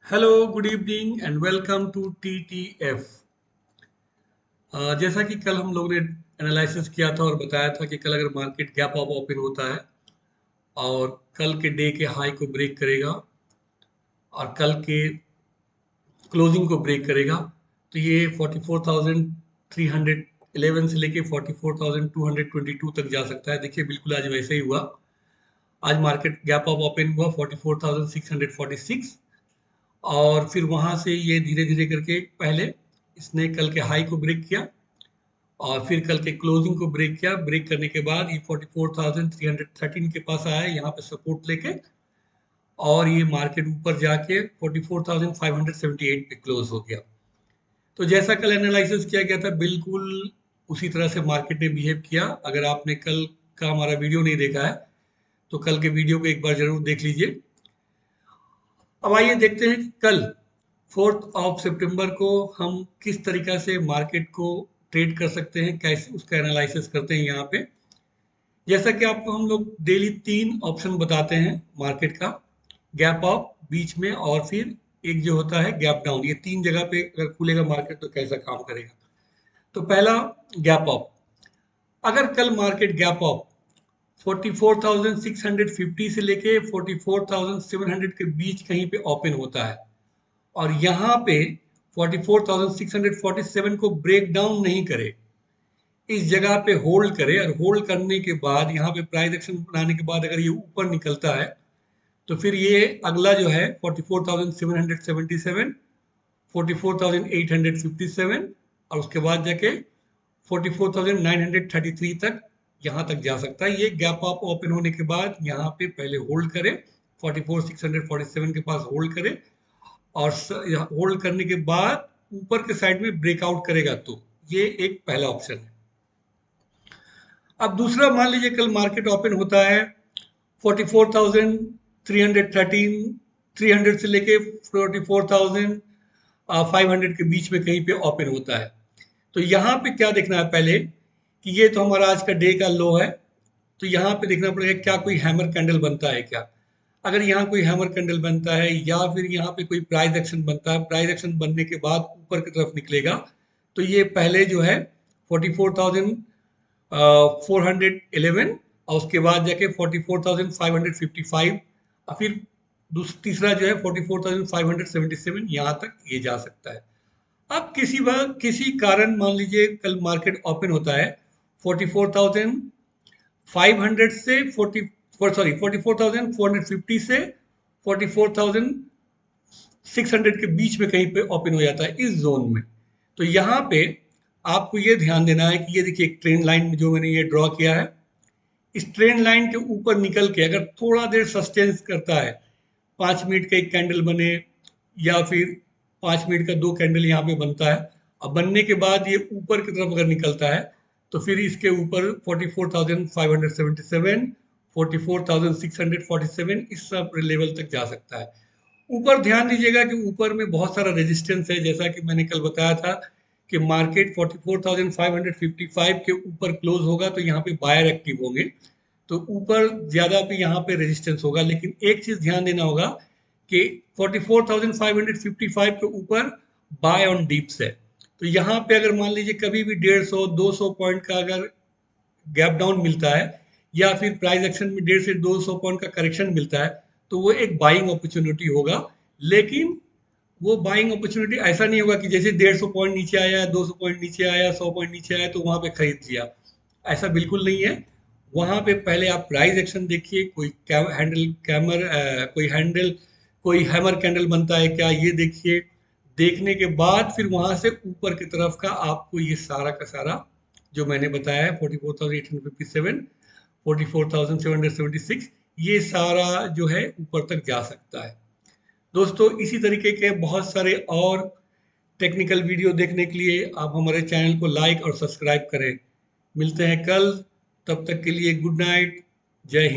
Hello, good evening and welcome to TTF। जैसा कि कल हम लोग ने एनालिसिस किया था और बताया था कि कल अगर मार्केट गैप अप ओपन होता है और कल के डे के हाई को ब्रेक करेगा और कल के क्लोजिंग को ब्रेक करेगा तो ये 44,311 से लेके 44,222 तक जा सकता है। देखिए बिल्कुल आज वैसे ही हुआ। आज मार्केट गैप अप ओपन हुआ 44,646 और फिर वहां से ये धीरे धीरे करके पहले इसने कल के हाई को ब्रेक किया और फिर कल के क्लोजिंग को ब्रेक किया। ब्रेक करने के बाद ये 44,313 के पास आया यहाँ पे सपोर्ट लेके और ये मार्केट ऊपर जाके 44,578 पे क्लोज हो गया। तो जैसा कल एनालिसिस किया गया था बिल्कुल उसी तरह से मार्केट ने बिहेव किया। अगर आपने कल का हमारा वीडियो नहीं देखा है तो कल के वीडियो को एक बार जरूर देख लीजिए। अब आइए देखते हैं कि कल 4 सितंबर को हम किस तरीका से मार्केट को ट्रेड कर सकते हैं, कैसे उसका एनालिसिस करते हैं। यहाँ पे जैसा कि आपको हम लोग डेली 3 ऑप्शन बताते हैं मार्केट का, गैप अप बीच में और फिर एक जो होता है गैप डाउन। ये 3 जगह पे अगर खुलेगा मार्केट तो कैसा काम करेगा। तो पहला गैप अप, अगर कल मार्केट गैप अप 44,650 से लेके 44,700 के बीच कहीं पे ओपन होता है और यहाँ पे 44,647 को ब्रेक डाउन नहीं करे, इस जगह पे होल्ड करे और होल्ड करने के बाद यहाँ पे प्राइस एक्शन बनाने के बाद अगर ये ऊपर निकलता है तो फिर ये अगला जो है 44,777, 44,857 और उसके बाद जाके 44,933 तक यहाँ तक जा सकता है। ये गैप अप ओपन होने के बाद यहाँ पे पहले होल्ड करे, 44,647 के पास होल्ड करे और होल्ड करने के बाद ऊपर के साइड में ब्रेकआउट करेगा तो ये एक पहला ऑप्शन है। अब दूसरा मान लीजिए कल मार्केट ओपन होता है 44,313, 300 से लेके 44,500 के बीच में कहीं पे ओपन होता है। तो यहाँ पे क्या देखना है पहले कि ये तो हमारा आज का डे का लो है, तो यहाँ पे देखना पड़ेगा क्या कोई हैमर कैंडल बनता है क्या। अगर यहाँ कोई हैमर कैंडल बनता है या फिर यहाँ पे कोई प्राइस एक्शन बनता है, प्राइस एक्शन बनने के बाद ऊपर की तरफ निकलेगा तो ये पहले जो है 44,411 और उसके बाद जाके 44,555 और फिर तीसरा जो है 44,577 यहाँ तक ये जा सकता है। अब किसी कारण मान लीजिए कल मार्केट ओपन होता है 44,500 से 44,450 से 44,600 के बीच में कहीं पे ओपन हो जाता है इस जोन में। तो यहाँ पे आपको ये ध्यान देना है कि ये देखिए एक ट्रेंड लाइन जो मैंने ये ड्रॉ किया है, इस ट्रेंड लाइन के ऊपर निकल के अगर थोड़ा देर सस्टेंस करता है, 5 मिनट का एक कैंडल बने या फिर 5 मिनट का 2 कैंडल यहाँ पे बनता है और बनने के बाद ये ऊपर की तरफ अगर निकलता है तो फिर इसके ऊपर 44,577, 44,647 इस सब लेवल तक जा सकता है। ऊपर ध्यान दीजिएगा कि ऊपर में बहुत सारा रेजिस्टेंस है, जैसा कि मैंने कल बताया था कि मार्केट 44,555 के ऊपर क्लोज होगा तो यहाँ पे बायर एक्टिव होंगे, तो ऊपर ज्यादा पे यहाँ पे रेजिस्टेंस होगा। लेकिन एक चीज ध्यान देना होगा कि 44,555 के ऊपर बाय ऑन डिप्स है, तो यहाँ पे अगर मान लीजिए कभी भी 150-200 पॉइंट का अगर गैप डाउन मिलता है या फिर प्राइस एक्शन में 150 से 200 पॉइंट का करेक्शन मिलता है तो वो एक बाइंग अपॉर्चुनिटी होगा। लेकिन वो बाइंग अपॉर्चुनिटी ऐसा नहीं होगा कि जैसे 150 पॉइंट नीचे आया, 200 पॉइंट नीचे आया, 100 पॉइंट नीचे आया तो वहां पे खरीद लिया, ऐसा बिल्कुल नहीं है। वहां पे पहले आप प्राइस एक्शन देखिए, कोई कोई हैमर कैंडल बनता है क्या ये देखिए। देखने के बाद फिर वहां से ऊपर की तरफ का आपको ये सारा का सारा जो मैंने बताया है 44,857, 44,776 ये सारा जो है ऊपर तक जा सकता है। दोस्तों इसी तरीके के बहुत सारे और टेक्निकल वीडियो देखने के लिए आप हमारे चैनल को लाइक और सब्सक्राइब करें। मिलते हैं कल, तब तक के लिए गुड नाइट, जय हिंद।